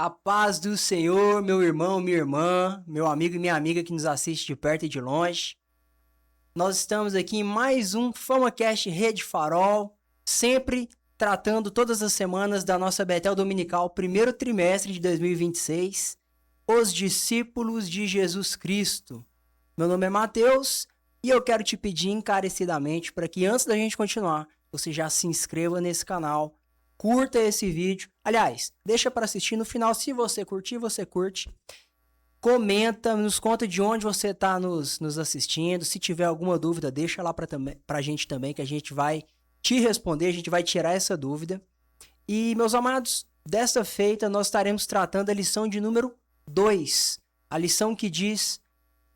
A paz do Senhor, meu irmão, minha irmã, meu amigo e minha amiga que nos assiste de perto e de longe. Nós estamos aqui em mais um FamaCast Rede Farol, sempre tratando todas as semanas da nossa Betel Dominical, primeiro trimestre de 2026, os discípulos de Jesus Cristo. Meu nome é Matheus e eu quero te pedir encarecidamente para que antes da gente continuar, você já se inscreva nesse canal, curta esse vídeo. Aliás, deixa para assistir no final. Se você curtir, você curte. Comenta, nos conta de onde você está nos assistindo. Se tiver alguma dúvida, deixa lá pra gente também, que a gente vai te responder, a gente vai tirar essa dúvida. E, meus amados, desta feita nós estaremos tratando a lição de número 2. A lição que diz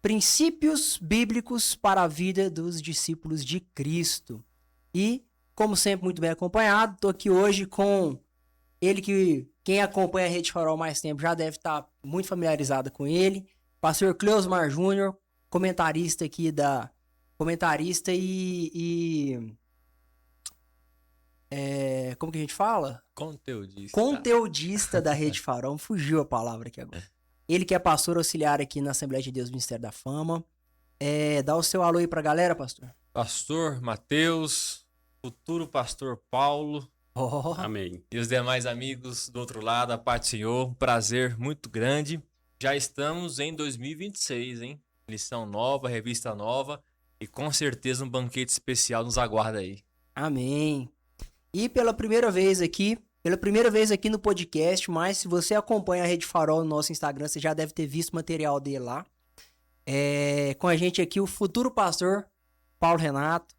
princípios bíblicos para a vida dos discípulos de Cristo. E, como sempre, muito bem acompanhado, estou aqui hoje com ele que quem acompanha a Rede Farol mais tempo já deve estar muito familiarizado com ele. Pastor Cleosmar Júnior, comentarista aqui da... Comentarista como que a gente fala? Conteudista da Rede Farol. Fugiu a palavra aqui agora. Ele que é pastor auxiliar aqui na Assembleia de Deus do Ministério da Fama. Dá o seu alô aí pra galera, pastor. Pastor Matheus, futuro pastor Paulo. Oh. Amém. E os demais amigos do outro lado, a paz do Senhor, um prazer muito grande. Já estamos em 2026, hein? Lição nova, revista nova e com certeza um banquete especial nos aguarda aí. Amém. E pela primeira vez aqui no podcast, mas se você acompanha a Rede Farol no nosso Instagram, você já deve ter visto o material dele lá. Com a gente aqui o futuro pastor Paulo Renato.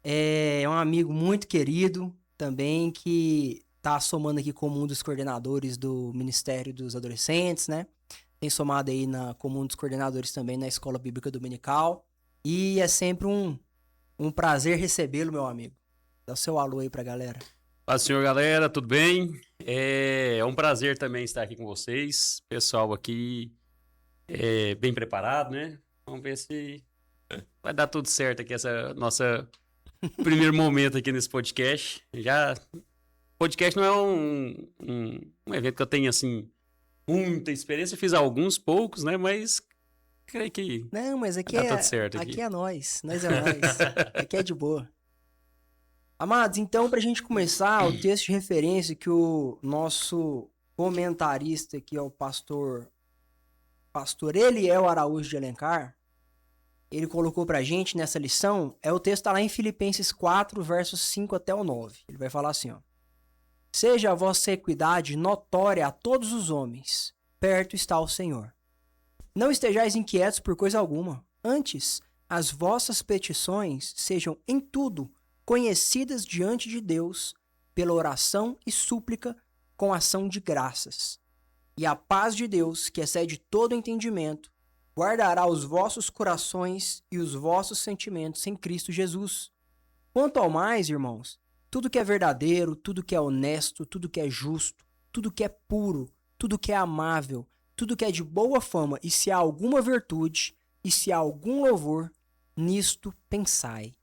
É um amigo muito querido também, que tá somando aqui como um dos coordenadores do Ministério dos Adolescentes, né? Tem somado aí como um dos coordenadores também na Escola Bíblica Dominical. E é sempre um prazer recebê-lo, meu amigo. Dá o seu alô aí pra galera. Paz do Senhor, galera, tudo bem? É um prazer também estar aqui com vocês. Pessoal aqui bem preparado, né? Vamos ver se vai dar tudo certo aqui, essa nossa primeiro momento aqui nesse podcast. Podcast não é um evento que eu tenho, assim, muita experiência. Eu fiz alguns poucos, né? Mas creio que não, mas aqui vai dar tudo certo aqui. Aqui é nós é nós. Aqui é de boa. Amados, então, pra gente começar, o texto de referência que o nosso comentarista aqui é o pastor Eliel Araújo de Alencar, ele colocou pra gente nessa lição, o texto tá lá em Filipenses 4, versos 5 até o 9. Ele vai falar assim, ó. Seja a vossa equidade notória a todos os homens, perto está o Senhor. Não estejais inquietos por coisa alguma, antes, as vossas petições sejam em tudo conhecidas diante de Deus, pela oração e súplica com ação de graças. E a paz de Deus, que excede todo entendimento, guardará os vossos corações e os vossos sentimentos em Cristo Jesus. Quanto ao mais, irmãos, tudo que é verdadeiro, tudo que é honesto, tudo que é justo, tudo que é puro, tudo que é amável, tudo que é de boa fama, e se há alguma virtude, e se há algum louvor, nisto pensai.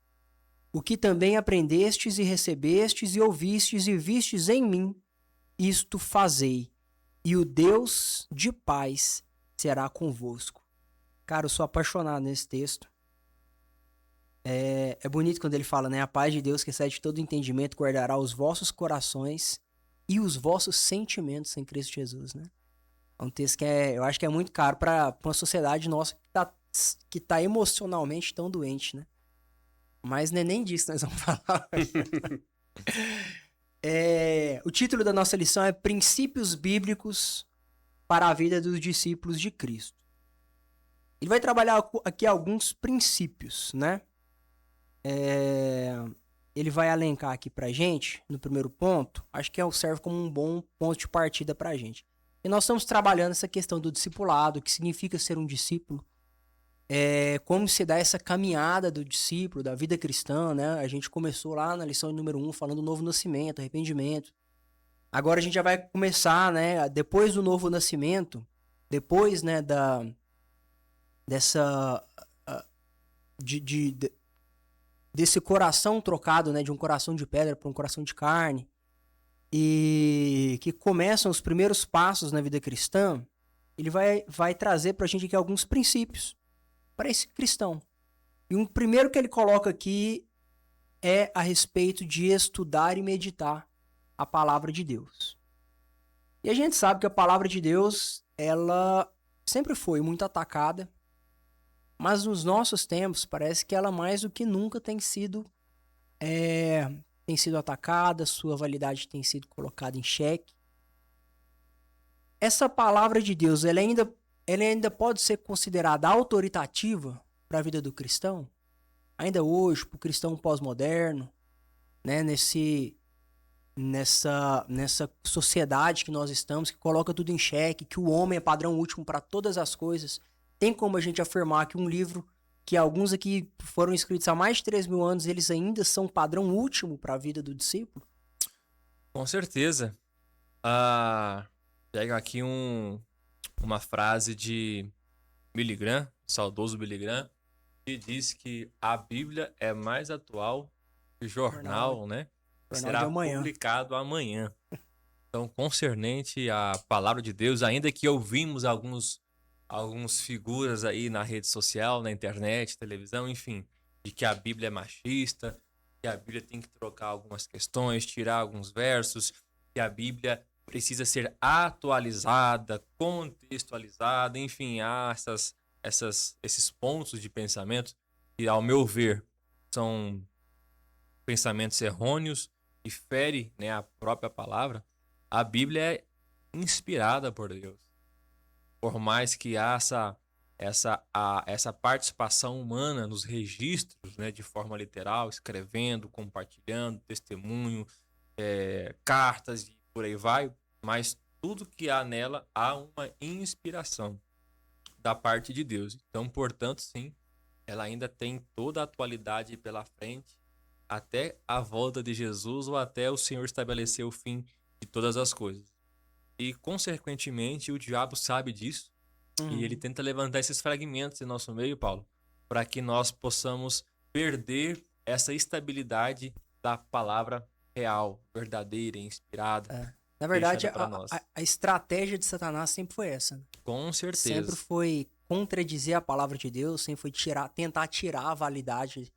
O que também aprendestes e recebestes e ouvistes e vistes em mim, isto fazei, e o Deus de paz será convosco. Cara, eu sou apaixonado nesse texto. É bonito quando ele fala, né? A paz de Deus que excede todo entendimento guardará os vossos corações e os vossos sentimentos em Cristo Jesus, né? É um texto que eu acho que é muito caro para uma sociedade nossa que tá emocionalmente tão doente, né? Mas não é nem disso que nós vamos falar. O título da nossa lição é Princípios Bíblicos para a Vida dos Discípulos de Cristo. Ele vai trabalhar aqui alguns princípios, né? Ele vai elencar aqui pra gente, no primeiro ponto, acho que serve como um bom ponto de partida pra gente. E nós estamos trabalhando essa questão do discipulado, o que significa ser um discípulo, como se dá essa caminhada do discípulo, da vida cristã, né? A gente começou lá na lição número 1 falando do novo nascimento, arrependimento. Agora a gente já vai começar, né? Depois do novo nascimento, depois, né, desse coração trocado, né, de um coração de pedra para um coração de carne, e que começam os primeiros passos na vida cristã, ele vai trazer pra gente aqui alguns princípios para esse cristão. E um primeiro que ele coloca aqui é a respeito de estudar e meditar a palavra de Deus. E a gente sabe que a palavra de Deus, ela sempre foi muito atacada, mas nos nossos tempos parece que ela mais do que nunca tem sido atacada, sua validade tem sido colocada em xeque. Essa palavra de Deus, ela ainda pode ser considerada autoritativa para a vida do cristão? Ainda hoje, para o cristão pós-moderno, né, nessa sociedade que nós estamos, que coloca tudo em xeque, que o homem é padrão último para todas as coisas, tem como a gente afirmar que um livro que alguns aqui foram escritos há mais de 3.000 anos, eles ainda são padrão último para a vida do discípulo? Com certeza. Pega aqui uma frase de Billy Graham, saudoso Billy Graham, que diz que a Bíblia é mais atual que o jornal, né? Será publicado amanhã. Então, concernente à palavra de Deus, ainda que ouvimos alguns figuras aí na rede social, na internet, televisão, enfim, de que a Bíblia é machista, que a Bíblia tem que trocar algumas questões, tirar alguns versos, que a Bíblia precisa ser atualizada, contextualizada, enfim, há esses pontos de pensamento que, ao meu ver, são pensamentos errôneos e ferem, né, a própria palavra. A Bíblia é inspirada por Deus. Por mais que há essa participação humana nos registros, né, de forma literal, escrevendo, compartilhando, testemunho, cartas e por aí vai, mas tudo que há nela há uma inspiração da parte de Deus. Então, portanto, sim, ela ainda tem toda a atualidade pela frente, até a volta de Jesus ou até o Senhor estabelecer o fim de todas as coisas. E, consequentemente, o diabo sabe disso e ele tenta levantar esses fragmentos em nosso meio, Paulo, para que nós possamos perder essa estabilidade da palavra real, verdadeira, inspirada. Na verdade, a estratégia de Satanás sempre foi essa, né? Com certeza. Sempre foi contradizer a palavra de Deus, sempre foi tentar tirar a validade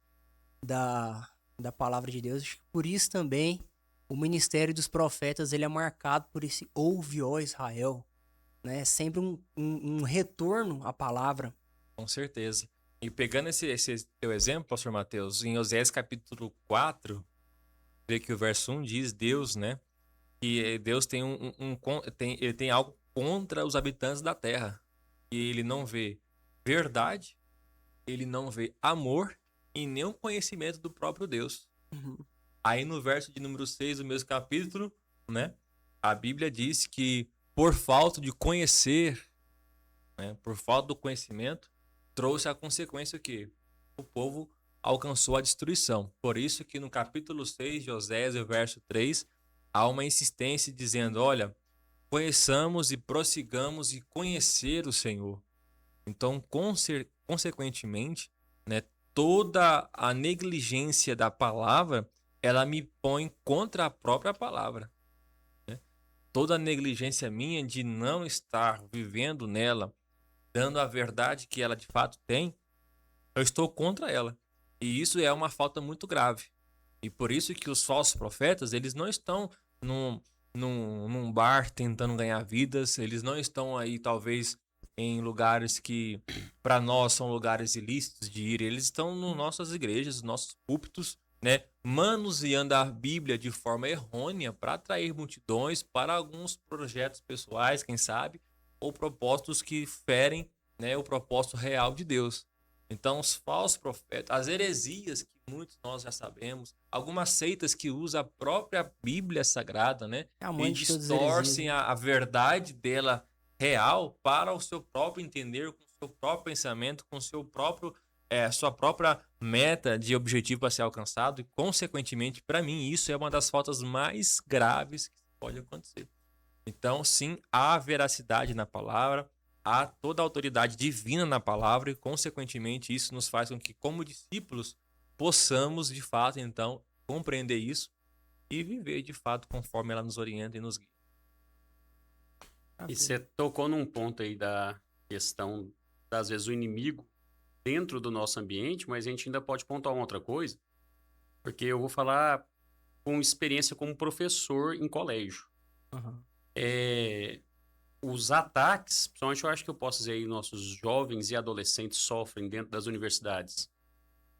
da palavra de Deus. Por isso também o ministério dos profetas, ele é marcado por esse ouve, ó Israel, né? Sempre um retorno à palavra. Com certeza. E pegando esse teu exemplo, pastor Mateus, em Oséias capítulo 4, vê que o verso 1 diz Deus, né? Que Deus tem ele tem algo contra os habitantes da terra. E ele não vê verdade, ele não vê amor e nem o conhecimento do próprio Deus. Aí no verso de número 6 do mesmo capítulo, né? A Bíblia diz que por falta de conhecer, né, por falta do conhecimento, trouxe a consequência que o povo alcançou a destruição. Por isso que no capítulo 6 de Oséias, verso 3, há uma insistência dizendo, olha, conheçamos e prossigamos e conhecer o Senhor. Então, consequentemente, né, toda a negligência da palavra, ela me põe contra a própria palavra. Né? Toda a negligência minha de não estar vivendo nela, dando a verdade que ela de fato tem, eu estou contra ela. E isso é uma falta muito grave. E por isso que os falsos profetas, eles não estão num bar tentando ganhar vidas, eles não estão aí talvez em lugares que para nós são lugares ilícitos de ir, eles estão nas nossas igrejas, nos nossos púlpitos, né, manuseando a Bíblia de forma errônea para atrair multidões para alguns projetos pessoais, quem sabe, ou propósitos que ferem, né, o propósito real de Deus. Então, os falsos profetas, as heresias que muitos nós já sabemos, algumas seitas que usam a própria Bíblia Sagrada, né, e distorcem a verdade dela real para o seu próprio entender, com o seu próprio pensamento, com o seu próprio, sua própria meta de objetivo para ser alcançado. E, consequentemente, para mim, isso é uma das faltas mais graves que pode acontecer. Então, sim, há veracidade na palavra, há toda a autoridade divina na palavra e, consequentemente, isso nos faz com que, como discípulos, possamos, de fato, então, compreender isso e viver, de fato, conforme ela nos orienta e nos guia. E você tocou num ponto aí da questão, às vezes, o inimigo dentro do nosso ambiente, mas a gente ainda pode pontuar uma outra coisa, porque eu vou falar com experiência como professor em colégio. Uhum. Os ataques, principalmente eu acho que eu posso dizer aí, nossos jovens e adolescentes sofrem dentro das universidades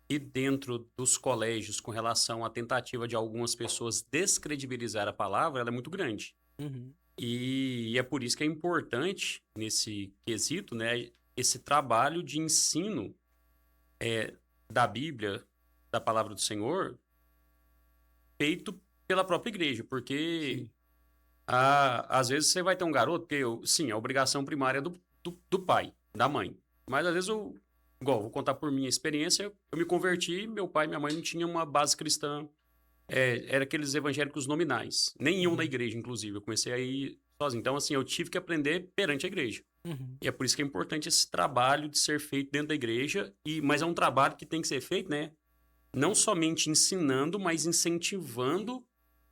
e dentro dos colégios com relação à tentativa de algumas pessoas descredibilizar a palavra, ela é muito grande. Uhum. E é por isso que é importante, nesse quesito, né, esse trabalho de ensino da Bíblia, da palavra do Senhor, feito pela própria igreja, porque às vezes você vai ter um garoto, que sim, a obrigação primária é do pai, da mãe, mas às vezes igual, vou contar por minha experiência, eu me converti, meu pai e minha mãe não tinham uma base cristã, era aqueles evangélicos nominais, nem iam na igreja, inclusive, eu comecei a ir sozinho, então assim, eu tive que aprender perante a igreja. Uhum. E é por isso que é importante esse trabalho de ser feito dentro da igreja, mas é um trabalho que tem que ser feito, né? Não somente ensinando, mas incentivando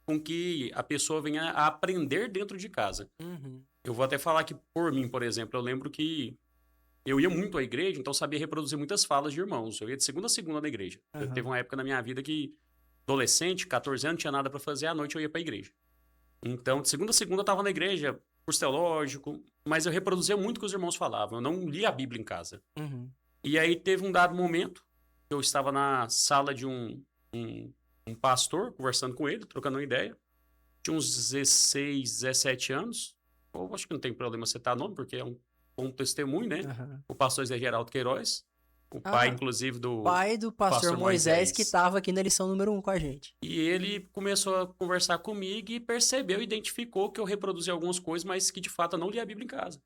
com que a pessoa venha a aprender dentro de casa. Uhum. Eu vou até falar que, por mim, por exemplo, eu lembro que eu ia muito à igreja, então sabia reproduzir muitas falas de irmãos. Eu ia de segunda a segunda na igreja. Uhum. Teve uma época na minha vida que, adolescente, 14 anos, não tinha nada para fazer, à noite eu ia para a igreja. Então, de segunda a segunda eu estava na igreja, curso teológico, mas eu reproduzia muito o que os irmãos falavam. Eu não lia a Bíblia em casa. Uhum. E aí teve um dado momento, eu estava na sala de um pastor, conversando com ele, trocando uma ideia. Tinha uns 16, 17 anos. Eu acho que não tem problema citar nome, porque é um testemunho, né? Uhum. O pastor Zé Geraldo Queiroz. O pai, inclusive, do pai do pastor Moisés, que estava aqui na lição número 1 com a gente. E ele começou a conversar comigo e percebeu, identificou que eu reproduzi algumas coisas, mas que de fato eu não li a Bíblia em casa.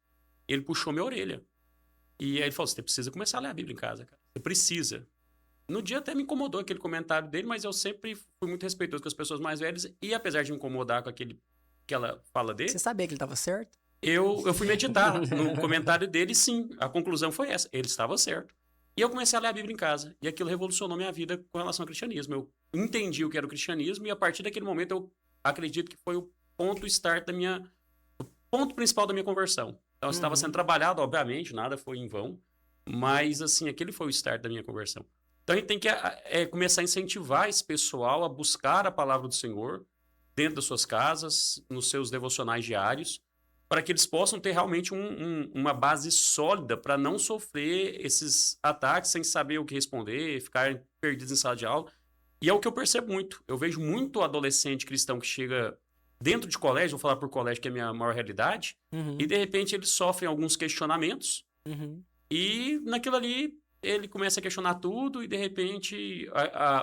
Ele puxou minha orelha. E aí ele falou, você precisa começar a ler a Bíblia em casa, cara. Você precisa. No dia até me incomodou aquele comentário dele, mas eu sempre fui muito respeitoso com as pessoas mais velhas. E apesar de me incomodar com aquela fala dele... Você sabia que ele estava certo? Eu fui meditar no comentário dele, sim. A conclusão foi essa. Ele estava certo. E eu comecei a ler a Bíblia em casa. E aquilo revolucionou minha vida com relação ao cristianismo. Eu entendi o que era o cristianismo e a partir daquele momento eu acredito que foi o ponto start o ponto principal da minha conversão. Então, estava sendo trabalhado, obviamente, nada foi em vão. Mas, assim, aquele foi o start da minha conversão. Então, a gente tem que começar a incentivar esse pessoal a buscar a palavra do Senhor dentro das suas casas, nos seus devocionais diários, para que eles possam ter realmente uma base sólida para não sofrer esses ataques sem saber o que responder, ficar perdidos em sala de aula. E é o que eu percebo muito. Eu vejo muito adolescente cristão que chega dentro de colégio, vou falar por colégio que é a minha maior realidade, e de repente eles sofrem alguns questionamentos, e naquilo ali ele começa a questionar tudo, e de repente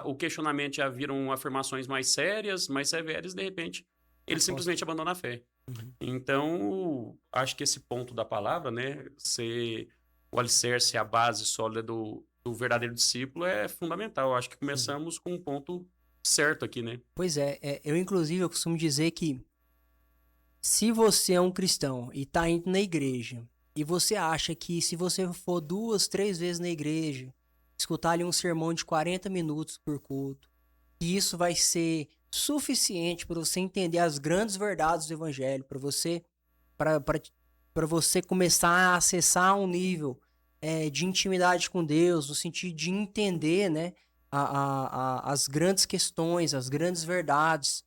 o questionamento já viram afirmações mais sérias, mais severas, e de repente ele simplesmente abandona a fé. Então, acho que esse ponto da palavra, né, ser o alicerce, a base sólida do verdadeiro discípulo é fundamental. Acho que começamos com um ponto certo aqui, né? Pois eu inclusive, eu costumo dizer que se você é um cristão e tá indo na igreja, e você acha que se você for 2, 3 vezes na igreja, escutar ali um sermão de 40 minutos por culto, que isso vai ser suficiente para você entender as grandes verdades do evangelho, para você começar a acessar um nível de intimidade com Deus, no sentido de entender, né, as grandes questões, as grandes verdades.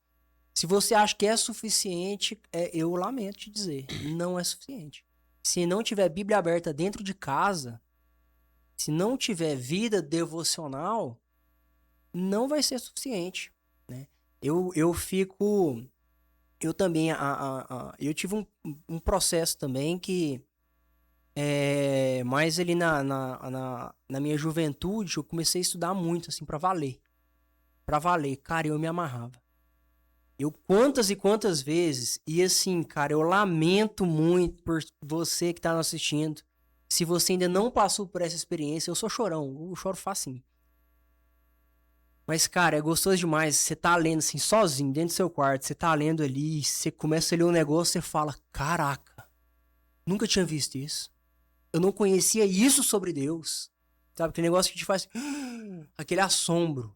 Se você acha que é suficiente, eu lamento te dizer, não é suficiente. Se não tiver Bíblia aberta dentro de casa, se não tiver vida devocional, não vai ser suficiente, né? Eu também, eu tive um processo também que, mais ali na minha juventude, eu comecei a estudar muito, assim, pra valer. Pra valer, cara, eu me amarrava. Eu quantas e quantas vezes, e assim, cara, eu lamento muito por você que tá nos assistindo, se você ainda não passou por essa experiência, eu sou chorão, eu choro facinho. Mas, cara, é gostoso demais. Você tá lendo assim, sozinho, dentro do seu quarto. Você tá lendo ali, você começa a ler um negócio, você fala, caraca, nunca tinha visto isso. Eu não conhecia isso sobre Deus. Sabe, aquele negócio que te faz aquele assombro.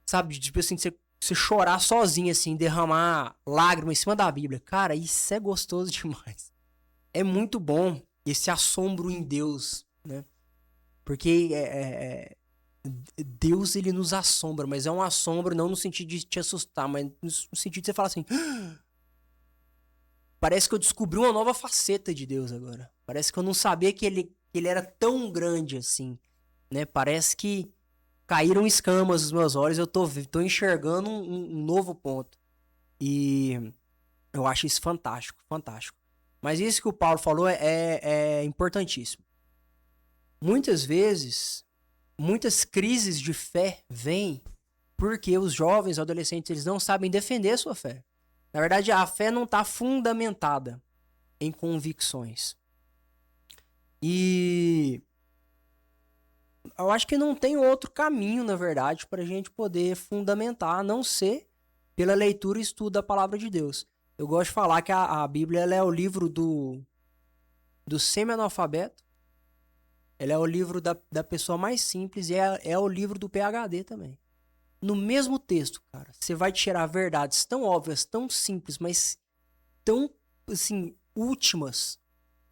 Sabe, tipo assim, você chorar sozinho, assim, derramar lágrimas em cima da Bíblia. Cara, isso é gostoso demais. é muito bom esse assombro em Deus, né? Porque Deus, ele nos assombra, mas é um assombro não no sentido de te assustar, mas no sentido de você falar assim, parece que eu descobri uma nova faceta de Deus agora. Parece que eu não sabia que ele era tão grande assim, né? Parece que caíram escamas dos meus olhos, eu tô enxergando um novo ponto. E eu acho isso fantástico, fantástico. Mas isso que o Paulo falou é importantíssimo. Muitas vezes, muitas crises de fé vêm porque os jovens, adolescentes, eles não sabem defender a sua fé. Na verdade, a fé não está fundamentada em convicções. E eu acho que não tem outro caminho, na verdade, para a gente poder fundamentar, a não ser pela leitura e estudo da palavra de Deus. Eu gosto de falar que a Bíblia ela é o livro do semi-analfabeto, ela é o livro da pessoa mais simples e é o livro do PhD também. No mesmo texto, cara, você vai tirar verdades tão óbvias, tão simples, mas tão, assim, últimas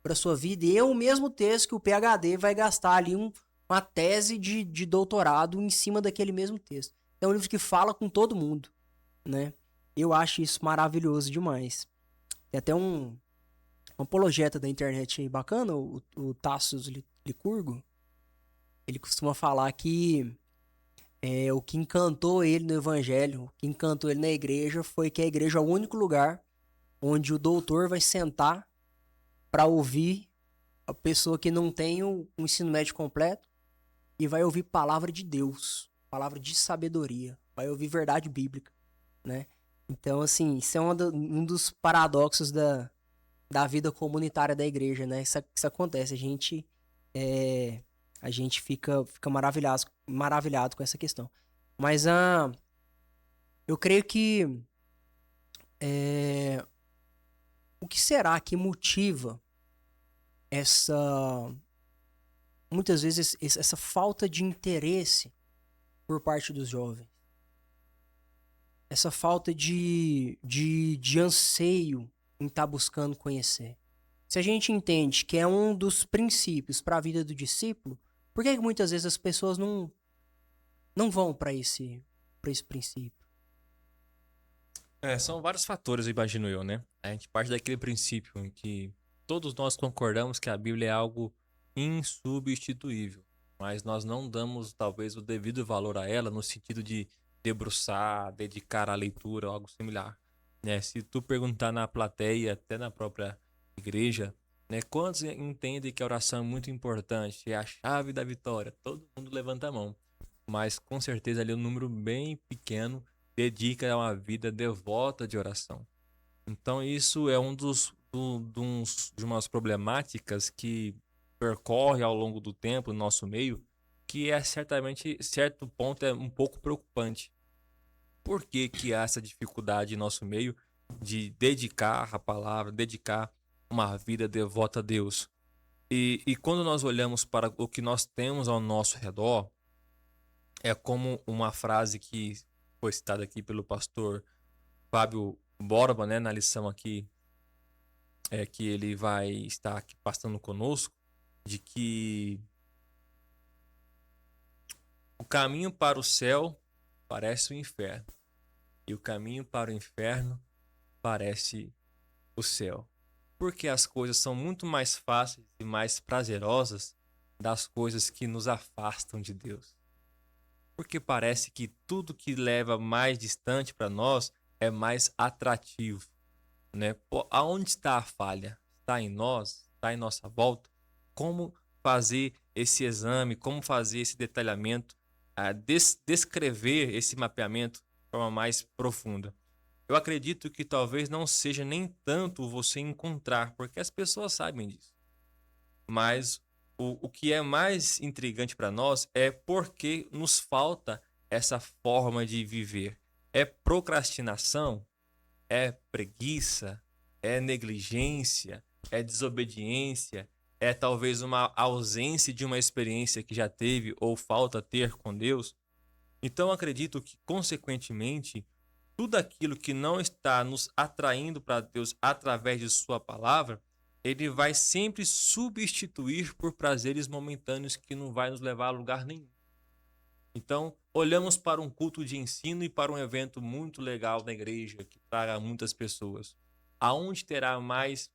para sua vida. E é o mesmo texto que o PhD vai gastar ali uma tese de doutorado em cima daquele mesmo texto. É um livro que fala com todo mundo, né? Eu acho isso maravilhoso demais. Tem até um apologeta da internet aí bacana, o Tasso Licurgo. Ele costuma falar que o que encantou ele no evangelho, o que encantou ele na igreja foi que a igreja é o único lugar onde o doutor vai sentar para ouvir a pessoa que não tem o ensino médio completo e vai ouvir palavra de Deus, palavra de sabedoria, vai ouvir verdade bíblica, né? Então, assim, isso é um dos paradoxos da vida comunitária da igreja, né? Isso acontece, a gente fica maravilhado com essa questão. Mas eu creio que o que será que motiva muitas vezes essa falta de interesse por parte dos jovens? Essa falta de anseio em estar buscando conhecer. Se a gente entende que é um dos princípios para a vida do discípulo, por que muitas vezes as pessoas não vão para esse princípio? São vários fatores, eu imagino eu, né? A gente parte daquele princípio em que todos nós concordamos que a Bíblia é algo insubstituível, mas nós não damos talvez o devido valor a ela no sentido de debruçar, dedicar à leitura ou algo similar, né? Se tu perguntar na plateia, até na própria igreja, né, quantos entendem que a oração é muito importante, é a chave da vitória? Todo mundo levanta a mão, mas com certeza ali um número bem pequeno dedica a uma vida devota de oração. Então isso é de umas problemáticas que percorre ao longo do tempo no nosso meio, que é certamente, certo ponto, é um pouco preocupante. Por que que há essa dificuldade em nosso meio de dedicar a palavra, dedicar uma vida devota a Deus? E quando nós olhamos para o que nós temos ao nosso redor, é como uma frase que foi citada aqui pelo pastor Fábio Borba, né, na lição aqui, que ele vai estar aqui passando conosco, de que o caminho para o céu parece o inferno e o caminho para o inferno parece o céu. Porque as coisas são muito mais fáceis e mais prazerosas das coisas que nos afastam de Deus. Porque parece que tudo que leva mais distante para nós é mais atrativo, né? Aonde está a falha? Está em nós? Está em nossa volta? Como fazer esse exame? Como fazer esse detalhamento? Descrever esse mapeamento de forma mais profunda. Eu acredito que talvez não seja nem tanto você encontrar, porque as pessoas sabem disso. Mas o que é mais intrigante para nós é porque nos falta essa forma de viver. É procrastinação? É preguiça? É negligência? É desobediência? É talvez uma ausência de uma experiência que já teve ou falta ter com Deus? Então acredito que, consequentemente, tudo aquilo que não está nos atraindo para Deus através de sua palavra, ele vai sempre substituir por prazeres momentâneos que não vai nos levar a lugar nenhum. Então, olhamos para um culto de ensino e para um evento muito legal da igreja, que traga muitas pessoas. Aonde terá mais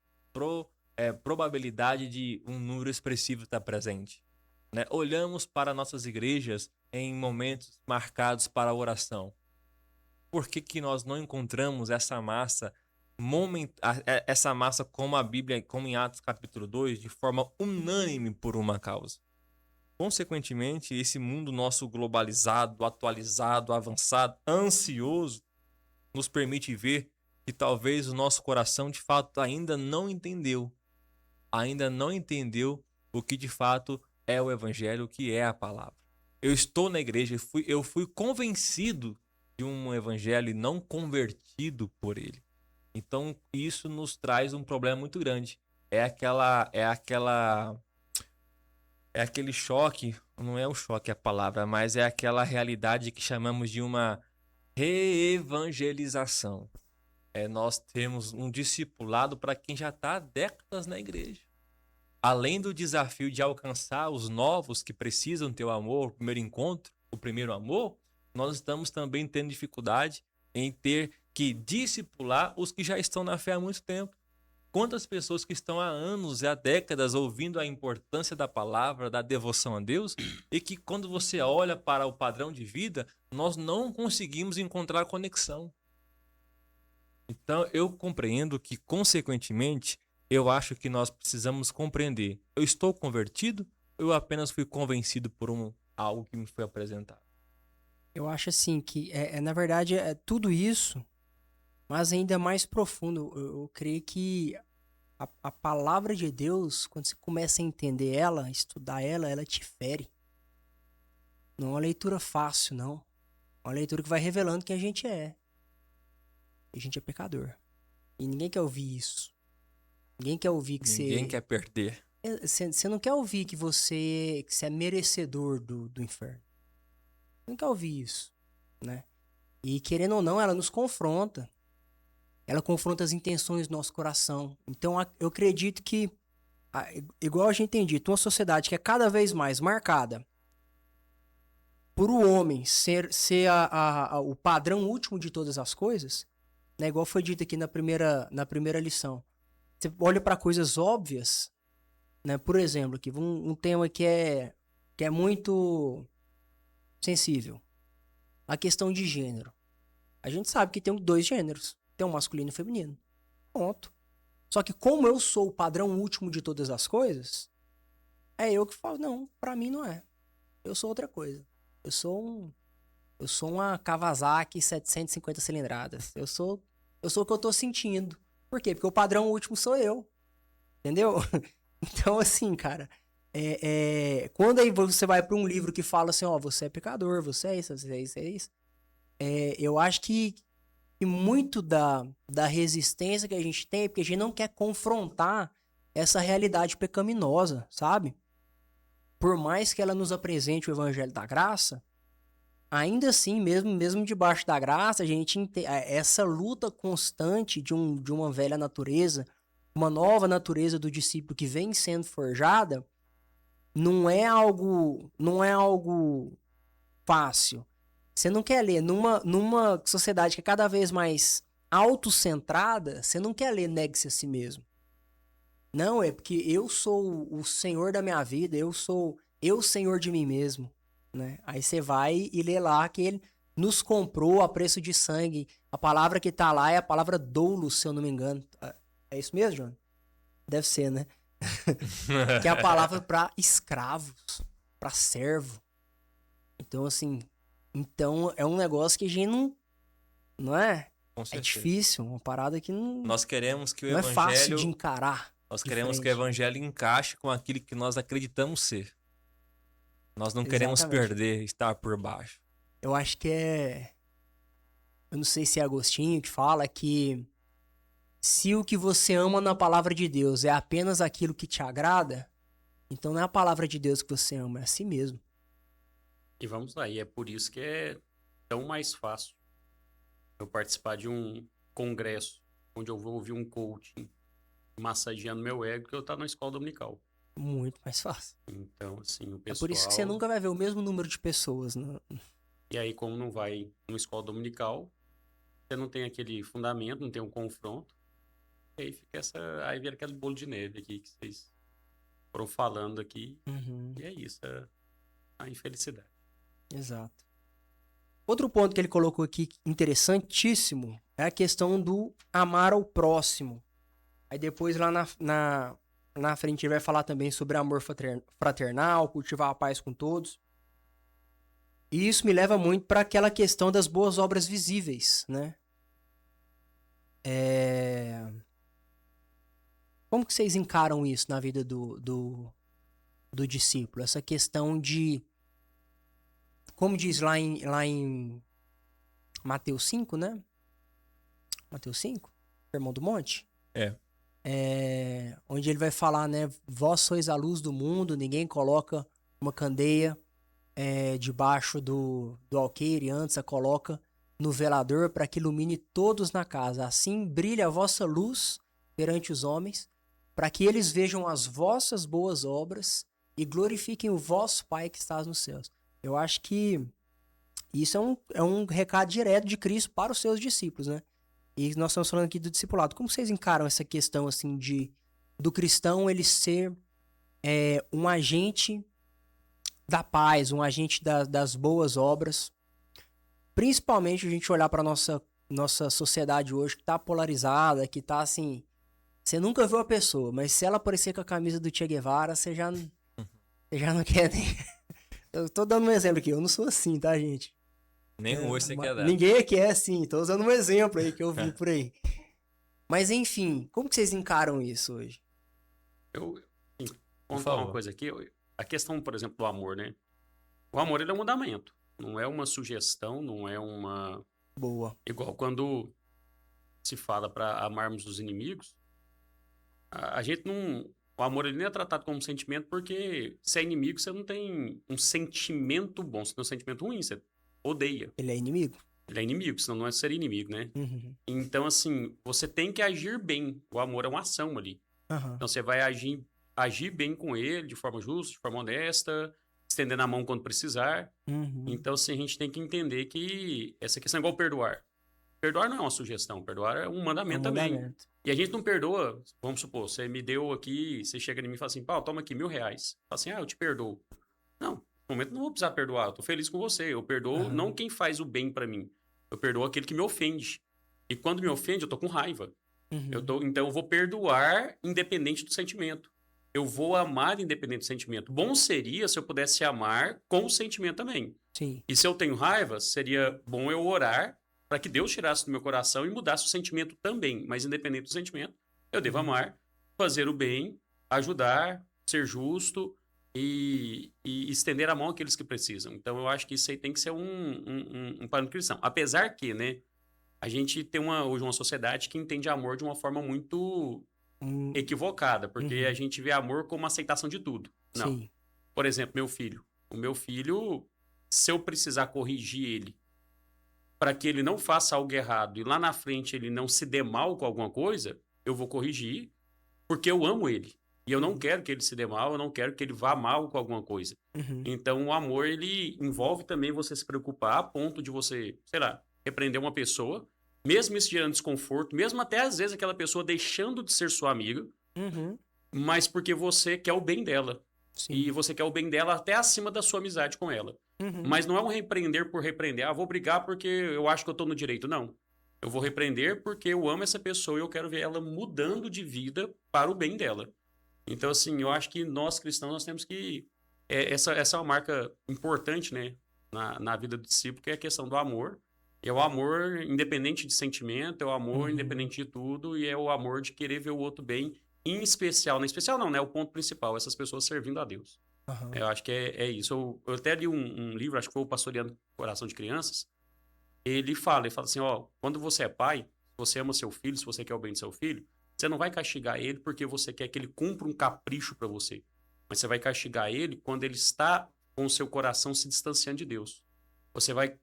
probabilidade de um número expressivo estar presente? Né? Olhamos para nossas igrejas em momentos marcados para a oração. Por que nós não encontramos essa massa, essa massa como a Bíblia, como em Atos capítulo 2, de forma unânime por uma causa? Consequentemente, esse mundo nosso globalizado, atualizado, avançado, ansioso, nos permite ver que talvez o nosso coração de fato ainda não entendeu o que de fato é o evangelho, o que é a palavra. Eu estou na igreja, eu fui convencido de um evangelho e não convertido por ele. Então, isso nos traz um problema muito grande. É aquele choque, não é o choque a palavra, mas é aquela realidade que chamamos de uma reevangelização. Nós temos um discipulado para quem já está há décadas na igreja. Além do desafio de alcançar os novos que precisam ter o amor, o primeiro encontro, o primeiro amor, nós estamos também tendo dificuldade em ter que discipular os que já estão na fé há muito tempo. Quantas pessoas que estão há anos e há décadas ouvindo a importância da palavra, da devoção a Deus, e que quando você olha para o padrão de vida, nós não conseguimos encontrar conexão. Então, eu compreendo que, consequentemente, eu acho que nós precisamos compreender: eu estou convertido ou eu apenas fui convencido por algo que me foi apresentado? Eu acho assim que, na verdade, é tudo isso, mas ainda mais profundo. Eu creio que a palavra de Deus, quando você começa a entender ela, estudar ela te fere. Não é uma leitura fácil, não. É uma leitura que vai revelando quem a gente é. A gente é pecador. E ninguém quer ouvir isso. Ninguém quer ouvir que Ninguém quer perder. Você não quer ouvir que você é merecedor do inferno. Você não quer ouvir isso, né? E querendo ou não, ela nos confronta. Ela confronta as intenções do nosso coração. Então, eu acredito que, igual a gente tem dito, uma sociedade que é cada vez mais marcada por o homem ser o padrão último de todas as coisas, né? Igual foi dito aqui na primeira lição. Você olha para coisas óbvias, né? Por exemplo, aqui, um tema que é muito sensível. A questão de gênero. A gente sabe que tem 2 gêneros. Tem o masculino e o feminino. Ponto. Só que como eu sou o padrão último de todas as coisas, é eu que falo, não, pra mim não é. Eu sou outra coisa. Eu sou uma Kawasaki 750 cilindradas. Eu sou o que eu tô sentindo. Por quê? Porque o padrão último sou eu. Entendeu? Então, assim, cara, quando aí você vai pra um livro que fala assim, ó, você é pecador, você é isso, você é isso, é isso. Eu acho que muito da resistência que a gente tem é porque a gente não quer confrontar essa realidade pecaminosa, sabe? Por mais que ela nos apresente o evangelho da graça, ainda assim, mesmo debaixo da graça, a gente essa luta constante de uma velha natureza, uma nova natureza do discípulo que vem sendo forjada, não é algo fácil. Você não quer ler numa sociedade que é cada vez mais autocentrada, você não quer ler negue-se a si mesmo. Não, é porque eu sou o senhor da minha vida, eu sou eu senhor de mim mesmo, né? Aí você vai e lê lá que ele nos comprou a preço de sangue. A palavra que tá lá é a palavra doulos, se eu não me engano. É isso mesmo, João? Deve ser, né? Que é a palavra para escravos, para servo. Então, assim, é um negócio que a gente não é? Com É certeza. difícil, uma parada que Nós queremos que o não é evangelho, fácil de encarar. nós de queremos que o frente. evangelho encaixe com aquilo que nós acreditamos ser. Nós não queremos Exatamente. perder, estar por baixo. Eu acho que eu não sei se é Agostinho que fala que se o que você ama na palavra de Deus é apenas aquilo que te agrada, então não é a palavra de Deus que você ama, é a si mesmo. E vamos lá, e é por isso que é tão mais fácil eu participar de um congresso onde eu vou ouvir um coaching massageando meu ego que eu estar na escola dominical. Muito mais fácil. Então, assim, o É pessoal... por isso que você nunca vai ver o mesmo número de pessoas, né? E aí, como não vai numa escola dominical, você não tem aquele fundamento, não tem um confronto. E aí fica aí vira aquele bolo de neve aqui que vocês foram falando aqui. Uhum, E é isso, a infelicidade. exato. Outro ponto que ele colocou aqui, interessantíssimo, é a questão do amar ao próximo. Aí depois lá na frente ele vai falar também sobre amor fraternal, cultivar a paz com todos. E isso me leva muito para aquela questão das boas obras visíveis, né? Como que vocês encaram isso na vida do discípulo? Essa questão de, como diz lá em Mateus 5, né? Mateus 5, Sermão do Monte? Onde ele vai falar, né? Vós sois a luz do mundo, ninguém coloca uma candeia debaixo do alqueire, antes a coloca no velador para que ilumine todos na casa. Assim brilha a vossa luz perante os homens, para que eles vejam as vossas boas obras e glorifiquem o vosso Pai que está nos céus. Eu acho que isso é um recado direto de Cristo para os seus discípulos, né? E nós estamos falando aqui do discipulado. Como vocês encaram essa questão, assim, do cristão ele ser um agente da paz, um agente das boas obras? Principalmente a gente olhar para nossa sociedade hoje, que está polarizada, que está assim... Você nunca viu a pessoa, mas se ela aparecer com a camisa do Che Guevara, você já não quer nem... Eu tô dando um exemplo aqui, eu não sou assim, tá, gente? Nem hoje você quer dar. Ninguém aqui é assim, tô usando um exemplo aí que eu vi por aí. Mas enfim, como que vocês encaram isso hoje? Eu contar uma coisa aqui, a questão, por exemplo, do amor, né? O amor, ele é um mandamento, não é uma sugestão, não é uma... Boa. Igual quando se fala para amarmos os inimigos, a gente não... O amor, ele nem é tratado como sentimento, porque se é inimigo, você não tem um sentimento bom, você tem um sentimento ruim, você odeia. Ele é inimigo? Ele é inimigo, senão não é ser inimigo, né? Uhum. Então, assim, você tem que agir bem. O amor é uma ação ali. Uhum. Então, você vai agir bem com ele, de forma justa, de forma honesta, estendendo a mão quando precisar. Uhum. Então, assim, a gente tem que entender que essa questão é igual perdoar. Perdoar não é uma sugestão, perdoar é um mandamento também. E a gente não perdoa, vamos supor, você me deu aqui, você chega em mim e fala assim, Paulo, toma aqui R$1.000. Fala assim, eu te perdoo. Não, no momento não vou precisar perdoar, eu tô feliz com você. Eu perdoo não quem faz o bem pra mim, eu perdoo aquele que me ofende. E quando me ofende, eu tô com raiva. Então eu vou perdoar independente do sentimento. Eu vou amar independente do sentimento. Bom seria se eu pudesse amar com o sentimento também. Sim. E se eu tenho raiva, seria bom eu orar para que Deus tirasse do meu coração e mudasse o sentimento também. Mas independente do sentimento, eu devo amar, fazer o bem, ajudar, ser justo e estender a mão àqueles que precisam. Então eu acho que isso aí tem que ser um parâmetro cristão. Apesar que, né, a gente tem hoje uma sociedade que entende amor de uma forma muito equivocada, porque a gente vê amor como aceitação de tudo. Não. Sim. Por exemplo, meu filho. O meu filho, se eu precisar corrigir ele para que ele não faça algo errado e lá na frente ele não se dê mal com alguma coisa, eu vou corrigir porque eu amo ele. E eu não quero que ele se dê mal, eu não quero que ele vá mal com alguma coisa. Então, o amor, ele envolve também você se preocupar a ponto de você, sei lá, repreender uma pessoa, mesmo isso gerando desconforto, mesmo até às vezes aquela pessoa deixando de ser sua amiga, mas porque você quer o bem dela. Sim. E você quer o bem dela até acima da sua amizade com ela. Mas não é um repreender por repreender. Vou brigar porque eu acho que eu tô no direito. Não. Eu vou repreender porque eu amo essa pessoa e eu quero ver ela mudando de vida para o bem dela. Então, assim, eu acho que nós cristãos, nós temos que... Essa é uma marca importante, né? Na vida do discípulo, que é a questão do amor. É o amor independente de sentimento, é o amor independente de tudo, e é o amor de querer ver o outro bem, em especial. Não, especial não, né? O ponto principal, essas pessoas servindo a Deus. Eu acho que é isso. Eu até li um livro, acho que foi o Pastoreando Coração de Crianças. Ele fala assim, quando você é pai, você ama seu filho, se você quer o bem do seu filho, você não vai castigar ele porque você quer que ele cumpra um capricho para você. Mas você vai castigar ele quando ele está com o seu coração se distanciando de Deus. Você vai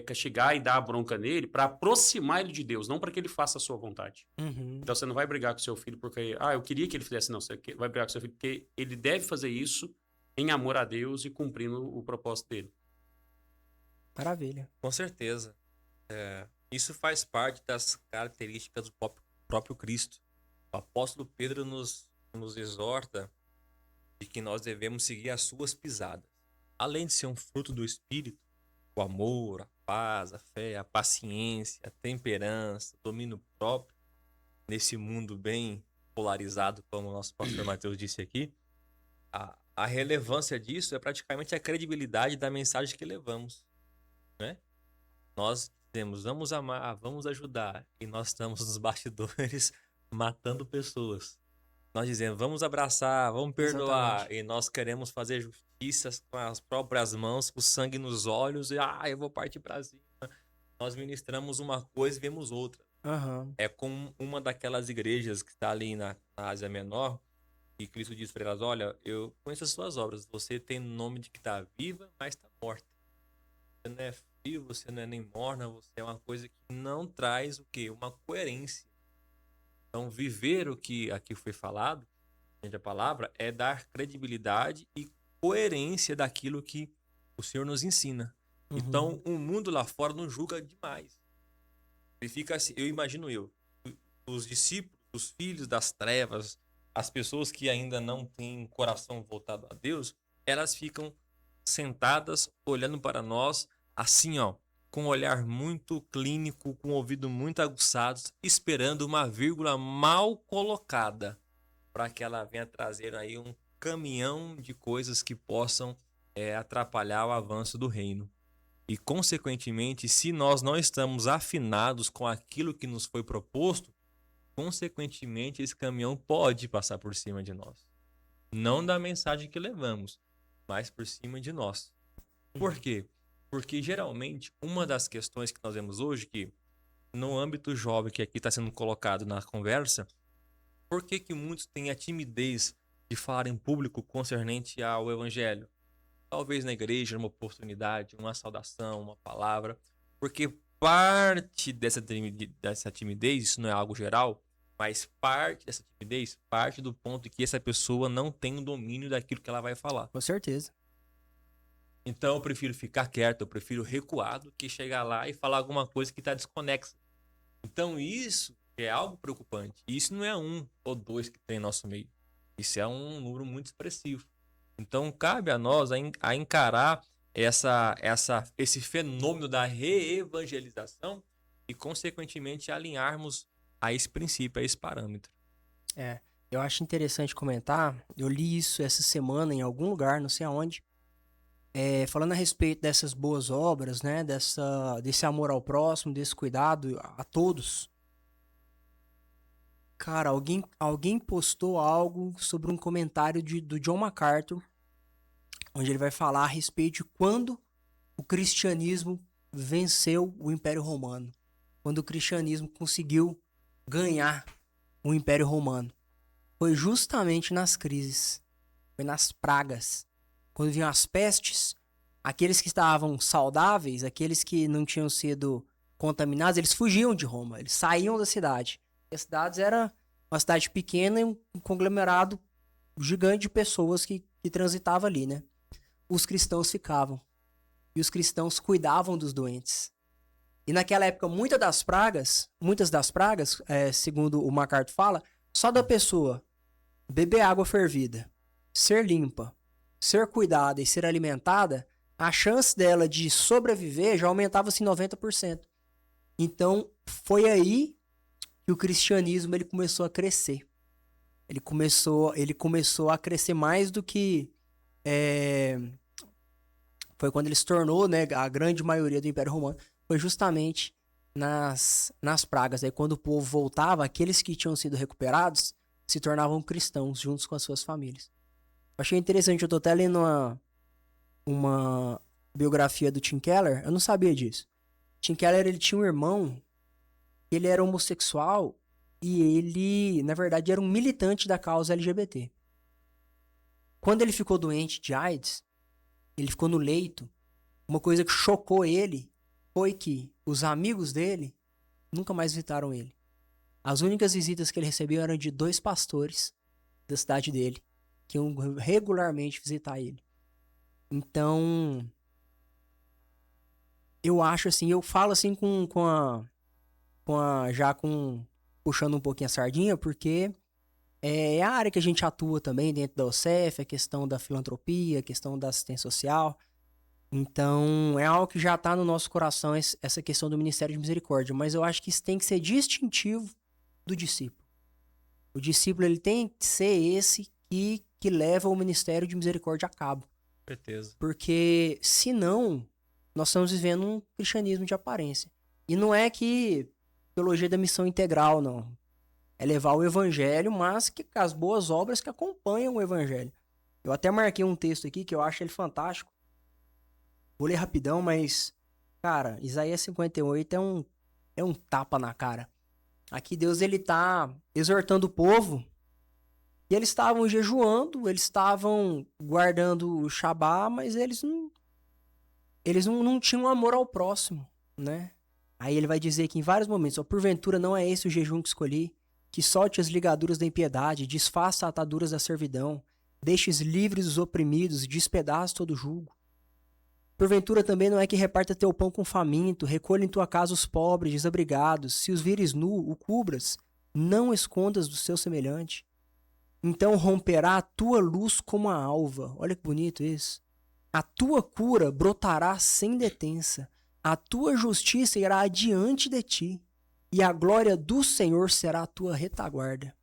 castigar e dar a bronca nele para aproximar ele de Deus, não para que ele faça a sua vontade. Uhum. Então você não vai brigar com seu filho porque, eu queria que ele fizesse, não. Você vai brigar com seu filho porque ele deve fazer isso em amor a Deus e cumprindo o propósito dele. Maravilha. Com certeza. Isso faz parte das características do próprio Cristo. O apóstolo Pedro nos exorta de que nós devemos seguir as suas pisadas. Além de ser um fruto do Espírito, o amor, a paz, a fé, a paciência, a temperança, o domínio próprio, nesse mundo bem polarizado, como o nosso pastor Mateus disse aqui, a relevância disso é praticamente a credibilidade da mensagem que levamos, né? Nós dizemos, vamos amar, vamos ajudar, e nós estamos nos bastidores matando pessoas. Nós dizemos, vamos abraçar, vamos perdoar, Exatamente. e nós queremos fazer justiça com as próprias mãos, com sangue nos olhos, e eu vou partir para cima. Nós ministramos uma coisa e vemos outra. Aham. É como uma daquelas igrejas que está ali na Ásia Menor, e Cristo diz para elas, olha, eu conheço as suas obras, você tem nome de que está viva, mas está morta. Você não é frio, você não é nem morna, você é uma coisa que não traz o quê? Uma coerência. Então, viver o que aqui foi falado, a palavra, é dar credibilidade e coerência daquilo que o Senhor nos ensina. Uhum. Então, o mundo lá fora não julga demais. Ele fica assim, eu imagino os discípulos, os filhos das trevas, as pessoas que ainda não têm coração voltado a Deus, elas ficam sentadas, olhando para nós, assim, com um olhar muito clínico, com o ouvido muito aguçado, esperando uma vírgula mal colocada, para que ela venha trazer aí um caminhão de coisas que possam atrapalhar o avanço do reino. E, consequentemente, se nós não estamos afinados com aquilo que nos foi proposto, consequentemente, esse caminhão pode passar por cima de nós. Não da mensagem que levamos, mas por cima de nós. Por quê? Porque, geralmente, uma das questões que nós vemos hoje, que no âmbito jovem que aqui está sendo colocado na conversa, por que muitos têm a timidez de falar em público concernente ao evangelho? Talvez na igreja, uma oportunidade, uma saudação, uma palavra, porque parte dessa timidez, isso não é algo geral, mas parte dessa timidez parte do ponto de que essa pessoa não tem o domínio daquilo que ela vai falar. Com certeza. Então eu prefiro ficar quieto, eu prefiro recuar do que chegar lá e falar alguma coisa que está desconexa. Então isso é algo preocupante. E isso não é 1 ou 2 que tem em nosso meio. Isso é um número muito expressivo. Então cabe a nós a encarar esse fenômeno da reevangelização e, consequentemente, alinharmos a esse princípio, a esse parâmetro. Eu acho interessante comentar, eu li isso essa semana em algum lugar, não sei aonde, falando a respeito dessas boas obras, né, desse amor ao próximo, desse cuidado a todos. Cara, alguém postou algo sobre um comentário do John MacArthur, onde ele vai falar a respeito de quando o cristianismo venceu o Império Romano. Quando o cristianismo conseguiu ganhar o Império Romano. Foi justamente nas crises, foi nas pragas. Quando vinham as pestes, aqueles que estavam saudáveis, aqueles que não tinham sido contaminados, eles fugiam de Roma, eles saíam da cidade. As cidades era uma cidade pequena e um conglomerado gigante de pessoas que transitavam ali, né? Os cristãos ficavam. E os cristãos cuidavam dos doentes. E naquela época, muitas das pragas, segundo o MacArthur fala, só da pessoa beber água fervida, ser limpa, ser cuidada e ser alimentada, a chance dela de sobreviver já aumentava assim 90%. Então, foi aí que o cristianismo ele começou a crescer. Ele começou a crescer mais do que... Foi quando ele se tornou, né, a grande maioria do Império Romano, foi justamente nas pragas. Aí quando o povo voltava, aqueles que tinham sido recuperados se tornavam cristãos juntos com as suas famílias. Eu achei interessante, eu tô até lendo uma biografia do Tim Keller, eu não sabia disso. Tim Keller, ele tinha um irmão, ele era homossexual e ele, na verdade, era um militante da causa LGBT. Quando ele ficou doente de AIDS, ele ficou no leito uma coisa que chocou ele foi que os amigos dele nunca mais visitaram ele. As únicas visitas que ele recebeu eram de 2 pastores da cidade dele, que iam regularmente visitar ele. Então, eu acho assim, eu falo assim puxando um pouquinho a sardinha, porque é a área que a gente atua também dentro da OCEF, a questão da filantropia, a questão da assistência social. Então, é algo que já está no nosso coração, essa questão do Ministério de Misericórdia. Mas eu acho que isso tem que ser distintivo do discípulo. O discípulo ele tem que ser esse que leva o Ministério de Misericórdia a cabo. Com certeza. Porque, senão, nós estamos vivendo um cristianismo de aparência. E não é que teologia da missão integral, não. É levar o evangelho, mas que as boas obras que acompanham o evangelho. Eu até marquei um texto aqui que eu acho ele fantástico. Vou ler rapidão, mas, cara, Isaías 58 é um tapa na cara. Aqui Deus ele tá exortando o povo e eles estavam jejuando, eles estavam guardando o Shabá, mas eles não tinham amor ao próximo, né? Aí ele vai dizer que em vários momentos, ó, porventura não é esse o jejum que escolhi, que solte as ligaduras da impiedade, desfaça as ataduras da servidão, deixes livres os oprimidos e despedace todo o jugo. Porventura também não é que reparta teu pão com faminto, recolha em tua casa os pobres, desabrigados, se os vires nu, o cubras, não escondas do seu semelhante. Então romperá a tua luz como a alva. Olha que bonito isso. A tua cura brotará sem detença, a tua justiça irá adiante de ti, e a glória do Senhor será a tua retaguarda.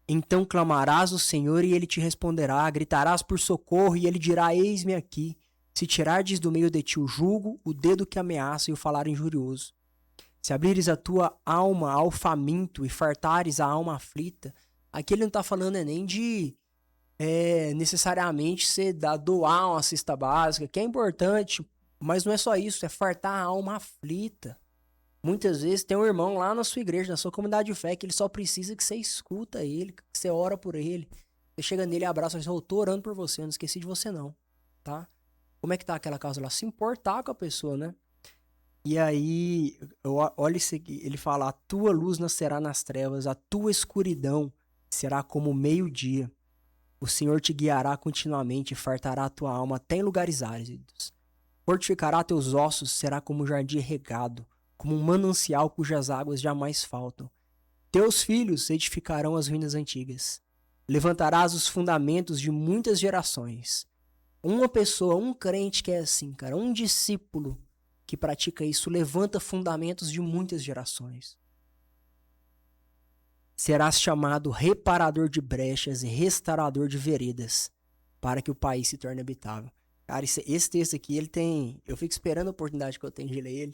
Então clamarás ao Senhor e ele te responderá, gritarás por socorro e ele dirá, eis-me aqui. Se tirardes do meio de ti o jugo, o dedo que ameaça e o falar injurioso. Se abrires a tua alma ao faminto e fartares a alma aflita, aqui ele não está falando nem de necessariamente você doar uma cesta básica, que é importante, mas não é só isso, é fartar a alma aflita. Muitas vezes tem um irmão lá na sua igreja, na sua comunidade de fé, que ele só precisa que você escuta ele, que você ora por ele. Você chega nele e abraça e diz, eu tô orando por você, eu não esqueci de você não, tá? Como é que tá aquela causa lá? Se importar com a pessoa, né? E aí, olha isso aqui, ele fala, a tua luz nascerá nas trevas, a tua escuridão será como o meio-dia. O Senhor te guiará continuamente e fartará a tua alma até em lugares áridos. Fortificará teus ossos, será como um jardim regado, como um manancial cujas águas jamais faltam. Teus filhos edificarão as ruínas antigas. Levantarás os fundamentos de muitas gerações. Uma pessoa, um crente que é assim, cara, um discípulo que pratica isso, levanta fundamentos de muitas gerações. Serás chamado reparador de brechas e restaurador de veredas, para que o país se torne habitável. Cara, esse texto aqui, ele tem... Eu fico esperando a oportunidade que eu tenho de ler ele,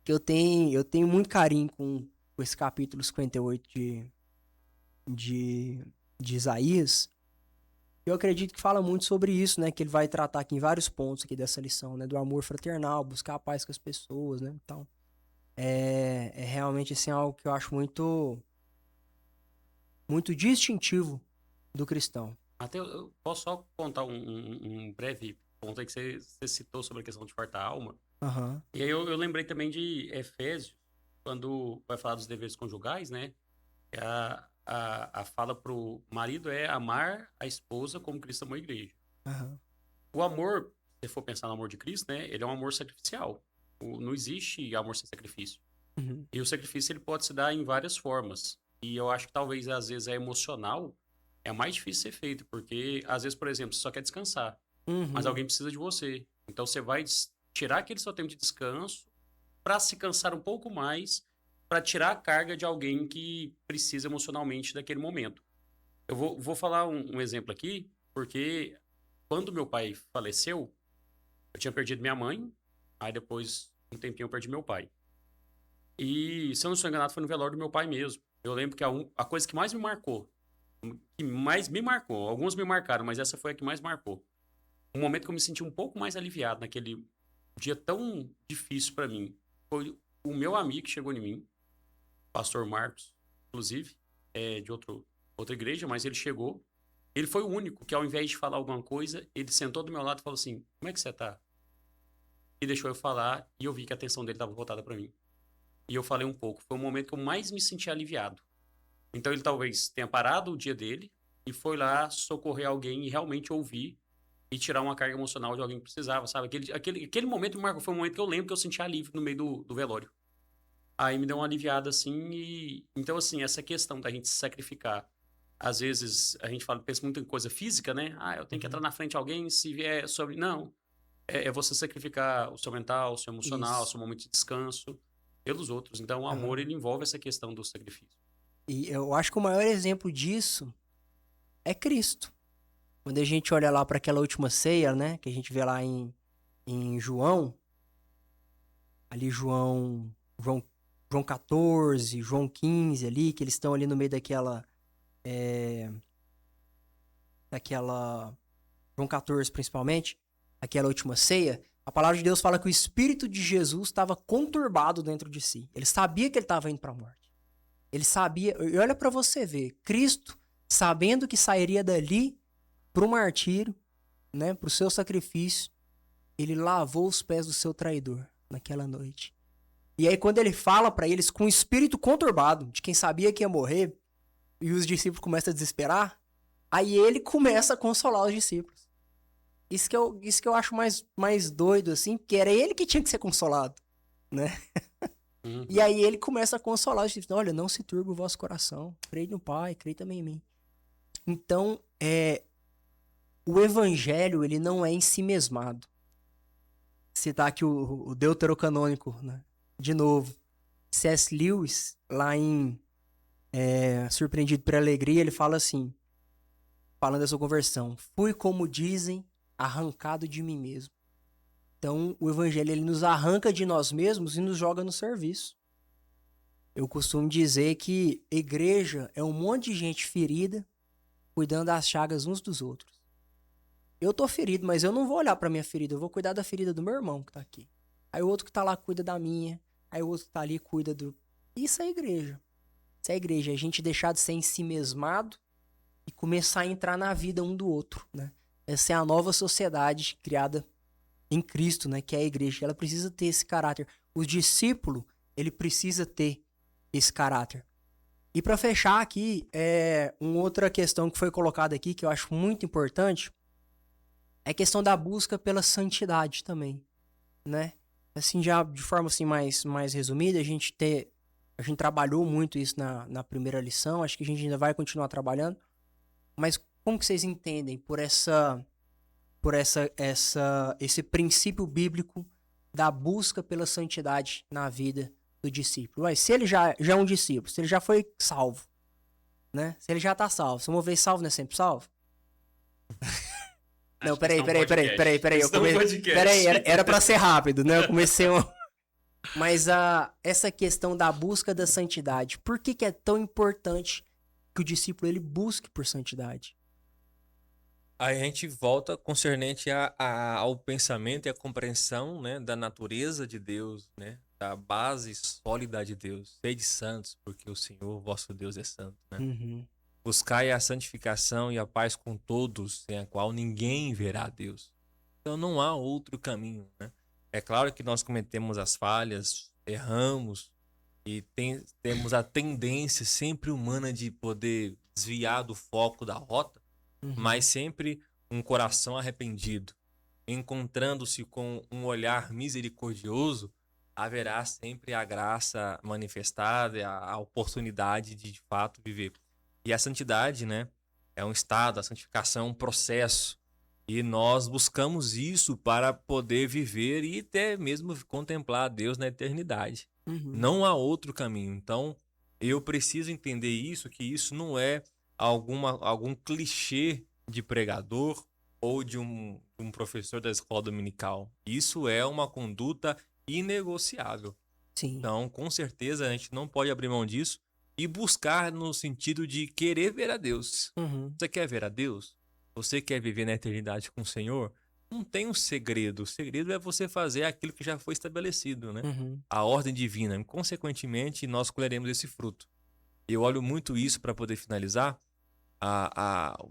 que eu tenho muito carinho com esse capítulo 58 de Isaías. Eu acredito que fala muito sobre isso, né? Que ele vai tratar aqui em vários pontos aqui dessa lição, né? Do amor fraternal, buscar a paz com as pessoas, né? Então, é realmente assim, algo que eu acho muito distintivo do cristão. Até eu posso só contar um breve ponto aí que você citou sobre a questão de fartar a alma. Uhum. E aí eu lembrei também de Efésios, quando vai falar dos deveres conjugais, né? A fala pro marido é amar a esposa como Cristo amou a igreja. Uhum. O amor, se for pensar no amor de Cristo, né? Ele é um amor sacrificial. Não existe amor sem sacrifício. Uhum. E o sacrifício ele pode se dar em várias formas. E eu acho que talvez, às vezes, a emocional é a mais difícil de ser feito. Porque, às vezes, por exemplo, você só quer descansar. Uhum. Mas alguém precisa de você. Então, você vai tirar aquele seu tempo de descanso para se cansar um pouco mais, para tirar a carga de alguém que precisa emocionalmente daquele momento. Eu vou falar um exemplo aqui, porque quando meu pai faleceu, eu tinha perdido minha mãe, aí depois, um tempinho, eu perdi meu pai. E, se eu não estou enganado, foi no velório do meu pai mesmo. Eu lembro que a coisa que mais me marcou, alguns me marcaram, mas essa foi a que mais marcou. Um momento que eu me senti um pouco mais aliviado naquele dia tão difícil para mim, foi o meu amigo que chegou em mim, pastor Marcos, inclusive, de outra igreja, mas ele chegou. Ele foi o único que, ao invés de falar alguma coisa, ele sentou do meu lado e falou assim, como é que você tá? e deixou eu falar, e eu vi que a atenção dele estava voltada para mim. E eu falei um pouco. Foi o momento que eu mais me senti aliviado. Então ele talvez tenha parado o dia dele e foi lá socorrer alguém e realmente ouvir e tirar uma carga emocional de alguém que precisava, sabe? Aquele momento, Marco, foi um momento que eu lembro que eu senti alívio no meio do velório. Aí me deu uma aliviada, assim, e... Então, assim, essa questão da gente se sacrificar. Às vezes, a gente pensa muito em coisa física, né? Ah, eu tenho que entrar na frente de alguém se vier sobre... Não. É você sacrificar o seu mental, o seu emocional, o Isso. seu momento de descanso pelos outros. Então, o amor, ele envolve essa questão do sacrifício. E eu acho que o maior exemplo disso é Cristo. Quando a gente olha lá para aquela última ceia, né? Que a gente vê lá em João, ali João 14, João 15 ali, que eles estão ali no meio daquela João 14 principalmente, aquela última ceia, a palavra de Deus fala que o Espírito de Jesus estava conturbado dentro de si. Ele sabia que ele estava indo para a morte. Ele sabia, e olha para você ver, Cristo, sabendo que sairia dali para o martírio, né, para o seu sacrifício, ele lavou os pés do seu traidor naquela noite. E aí quando ele fala para eles com o espírito conturbado, de quem sabia que ia morrer, e os discípulos começam a desesperar, aí ele começa a consolar os discípulos. Isso que eu acho mais doido, assim, porque era ele que tinha que ser consolado, né? Uhum. E aí ele começa a consolar os discípulos. Olha, não se turbe o vosso coração. Creio no Pai, creio também em mim. Então, o evangelho, ele não é ensimesmado. Citar aqui o deuterocanônico, né? De novo. C.S. Lewis, lá em Surpreendido por Alegria, ele fala assim, falando da sua conversão: fui, como dizem, arrancado de mim mesmo. Então, o evangelho, ele nos arranca de nós mesmos e nos joga no serviço. Eu costumo dizer que igreja é um monte de gente ferida, cuidando das chagas uns dos outros. Eu tô ferido, mas eu não vou olhar pra minha ferida, eu vou cuidar da ferida do meu irmão que tá aqui. Aí o outro que tá lá cuida da minha, aí o outro que tá ali cuida do... Isso é igreja. Isso é igreja, é a gente deixar de ser ensimesmado e começar a entrar na vida um do outro, né? Essa é a nova sociedade criada em Cristo, né? Que é a igreja. Ela precisa ter esse caráter. O discípulo, ele precisa ter esse caráter. E para fechar aqui, uma outra questão que foi colocada aqui, que eu acho muito importante, é a questão da busca pela santidade também, né? Assim, já de forma assim mais resumida, a gente trabalhou muito isso na primeira lição, acho que a gente ainda vai continuar trabalhando, mas como que vocês entendem por esse princípio bíblico da busca pela santidade na vida do discípulo? Mas se ele já é um discípulo, se ele já foi salvo, né? Se ele já tá salvo, se uma vez salvo, não é sempre salvo? Não, peraí. Era pra ser rápido, né? Eu comecei Mas essa questão da busca da santidade, por que é tão importante que o discípulo ele busque por santidade? Aí a gente volta concernente ao pensamento e à compreensão, né, da natureza de Deus, né, da base sólida de Deus. Sede santos, porque o Senhor, vosso Deus, é santo, né? Uhum. Buscai a santificação e a paz com todos, sem a qual ninguém verá a Deus. Então não há outro caminho, né? É claro que nós cometemos as falhas, erramos e temos a tendência sempre humana de poder desviar do foco da rota, mas sempre um coração arrependido, encontrando-se com um olhar misericordioso, haverá sempre a graça manifestada, a oportunidade de fato viver. E a santidade, né, é um estado, a santificação é um processo. E nós buscamos isso para poder viver e até mesmo contemplar a Deus na eternidade. Não há outro caminho. Então, eu preciso entender isso, que isso não é algum clichê de pregador ou de um professor da escola dominical. Isso é uma conduta inegociável. Sim. Então, com certeza, a gente não pode abrir mão disso e buscar no sentido de querer ver a Deus. Você quer ver a Deus? Você quer viver na eternidade com o Senhor? Não tem um segredo. O segredo é você fazer aquilo que já foi estabelecido, né? A ordem divina. E, consequentemente, nós colheremos esse fruto. Eu olho muito isso para poder finalizar.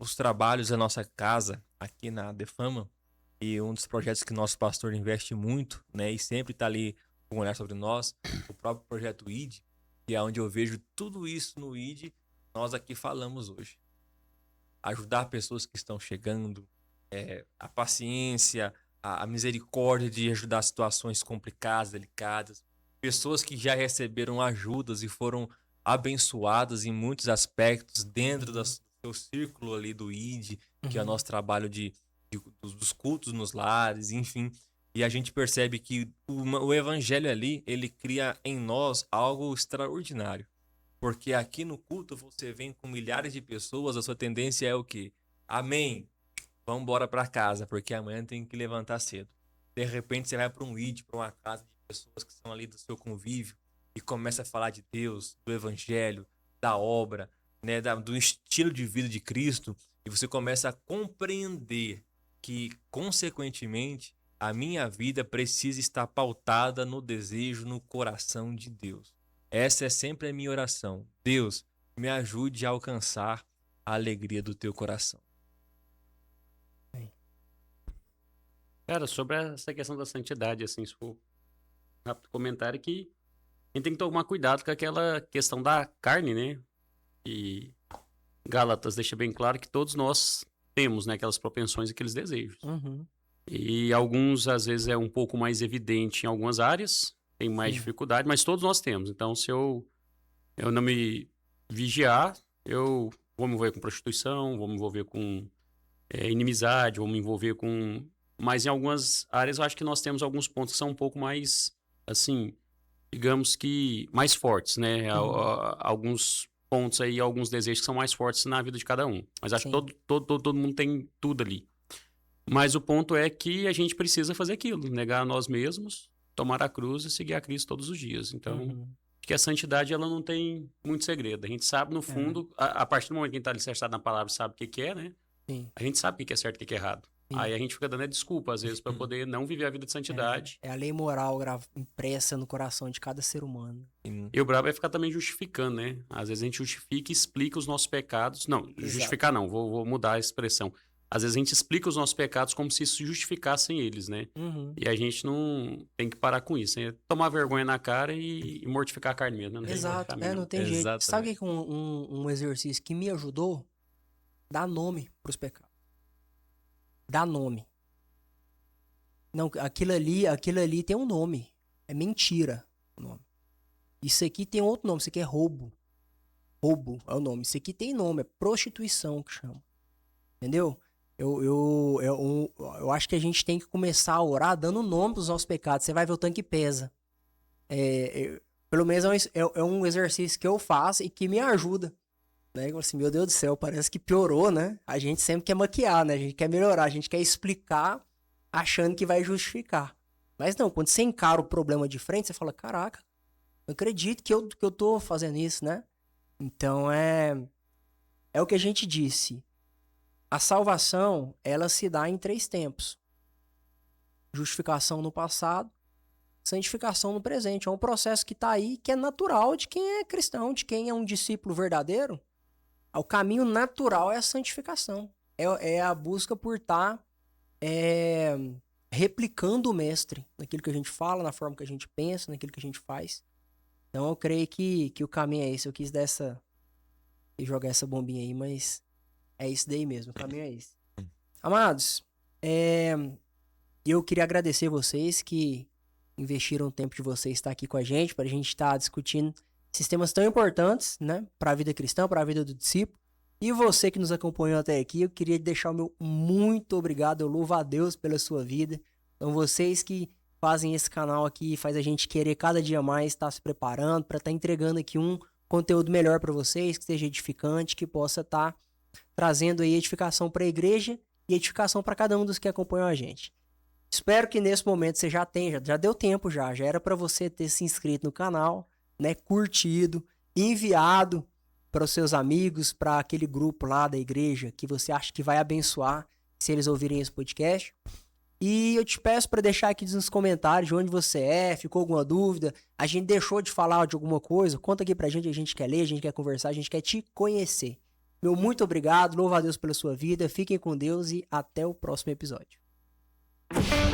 Os trabalhos da nossa casa aqui na Defama, E um dos projetos que nosso pastor investe muito, né, e sempre está ali com um olhar sobre nós, o próprio projeto ID, que é onde eu vejo tudo isso no ID, nós aqui falamos hoje. Ajudar pessoas que estão chegando, a paciência, a misericórdia de ajudar situações complicadas, delicadas. Pessoas que já receberam ajudas e foram abençoadas em muitos aspectos dentro do seu círculo ali do ID, que é o nosso trabalho dos cultos nos lares, enfim. E a gente percebe que o evangelho ali, ele cria em nós algo extraordinário. Porque aqui no culto você vem com milhares de pessoas, a sua tendência é o quê? Amém. Vamos embora para casa, porque amanhã tem que levantar cedo. De repente você vai para um ID, para uma casa de pessoas que são ali do seu convívio e começa a falar de Deus, do evangelho, da obra, né, do estilo de vida de Cristo, e você começa a compreender que, consequentemente, a minha vida precisa estar pautada no desejo, no coração de Deus. Essa é sempre a minha oração. Deus, me ajude a alcançar a alegria do teu coração. Cara, sobre essa questão da santidade, assim, se for um rápido comentário, que a gente tem que tomar cuidado com aquela questão da carne, né? E Gálatas deixa bem claro que todos nós temos, né, aquelas propensões e aqueles desejos. Uhum. E alguns, às vezes, é um pouco mais evidente em algumas áreas, tem mais dificuldade, mas todos nós temos. Então, se eu não me vigiar, eu vou me envolver com prostituição, vou me envolver com inimizade, vou me envolver com... Mas em algumas áreas eu acho que nós temos alguns pontos que são um pouco mais, assim, digamos que mais fortes, né? Alguns pontos aí, alguns desejos que são mais fortes na vida de cada um. Mas acho que todo mundo tem tudo ali. Mas o ponto é que a gente precisa fazer aquilo, negar a nós mesmos, tomar a cruz e seguir a Cristo todos os dias. Então, que a santidade, ela não tem muito segredo. A gente sabe, no fundo, a partir do momento que a gente está alicerçado na palavra, sabe o que é, né? Sim. A gente sabe o que é certo e o que é errado. Sim. Aí a gente fica dando desculpa, às vezes, para poder não viver a vida de santidade. É a lei moral impressa no coração de cada ser humano. E o brabo é ficar também justificando, né? Às vezes a gente justifica e explica os nossos pecados. Não, justificar não, vou mudar a expressão. Às vezes a gente explica os nossos pecados como se isso justificassem eles, né? Uhum. E a gente não tem que parar com isso, né? Tomar vergonha na cara e mortificar a carne mesmo, né? Não Exato, tem não tem jeito. Exatamente. Sabe o que um exercício que me ajudou? Dar nome pros pecados. Dar nome. Não, aquilo ali tem um nome. É mentira o nome. Isso aqui tem outro nome, isso aqui é roubo. Roubo é o nome. Isso aqui tem nome, é prostituição que chama. Entendeu? Eu acho que a gente tem que começar a orar dando nome pros nossos pecados. Você vai ver o tanque pesa. Pelo menos é um exercício que eu faço e que me ajuda. Né? Eu assim, meu Deus do céu, parece que piorou, né? A gente sempre quer maquiar, né? A gente quer melhorar, a gente quer explicar achando que vai justificar. Mas não, quando você encara o problema de frente, você fala, caraca, não acredito que eu tô fazendo isso, né? Então é o que a gente disse. A salvação, ela se dá em 3 tempos. Justificação no passado, santificação no presente. É um processo que tá aí, que é natural de quem é cristão, de quem é um discípulo verdadeiro. O caminho natural é a santificação. É a busca por estar replicando o mestre naquilo que a gente fala, na forma que a gente pensa, naquilo que a gente faz. Então eu creio que o caminho é esse. Eu quis jogar essa bombinha aí, mas é isso daí mesmo. O caminho é esse. Amados, eu queria agradecer vocês que investiram o tempo de vocês estar aqui com a gente, para a gente estar discutindo sistemas tão importantes, né, para a vida cristã, para a vida do discípulo. E você que nos acompanhou até aqui, eu queria deixar o meu muito obrigado. Eu louvo a Deus pela sua vida. Então, vocês que fazem esse canal aqui, faz a gente querer cada dia mais estar se preparando para estar entregando aqui um conteúdo melhor para vocês, que seja edificante, que possa estar trazendo aí edificação para a igreja e edificação para cada um dos que acompanham a gente. Espero que nesse momento você já deu tempo já era para você ter se inscrito no canal, né, curtido, enviado para os seus amigos, para aquele grupo lá da igreja que você acha que vai abençoar se eles ouvirem esse podcast. E eu te peço para deixar aqui nos comentários de onde você ficou alguma dúvida, a gente deixou de falar de alguma coisa, conta aqui pra gente, a gente quer ler, a gente quer conversar, a gente quer te conhecer. Meu muito obrigado, louvo a Deus pela sua vida, fiquem com Deus e até o próximo episódio. Valeu.